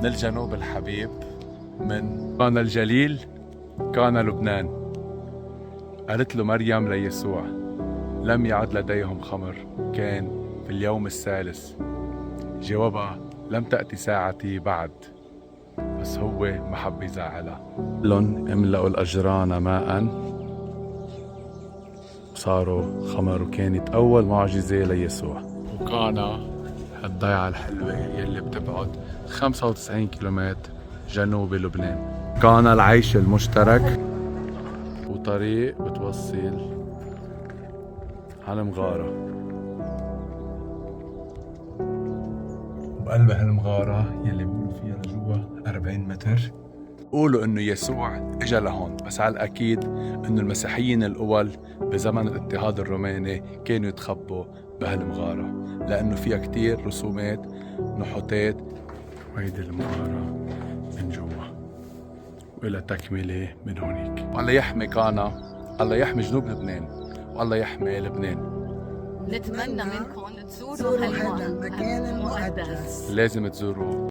من الجنوب الحبيب، من كان الجليل كان لبنان. قالت له مريم ليسوع: لم يعد لديهم خمر، كان في اليوم الثالث. جوابها: لم تأتي ساعتي بعد. بس هو ما حب يزعلها. لن املأوا الأجران ماء وصاروا خمر، وكانت أول معجزة ليسوع. وكان الضيعة الحلوة يلي بتبعد 95 كيلومتر جنوب لبنان. كان العيش المشترك وطريق بتوصل على المغارة، وبقلب هالمغارة يلي بيقولوا فيها لجوا 40 متر. قولوا انه يسوع اجا لهون، بس على الاكيد انه المسيحيين الاول بزمن الاضطهاد الروماني كانوا يتخبوا بهالمغارة، لانه فيها كتير رسومات نحوتات. وهيدي المغارة من جوا، وإلى تكملة من هونيك. الله يحمي كانا، الله يحمي جنوب لبنان، والله يحمي لبنان. نتمنى منكم تزوروا هذا المكان المقدس. لازم تزوروه.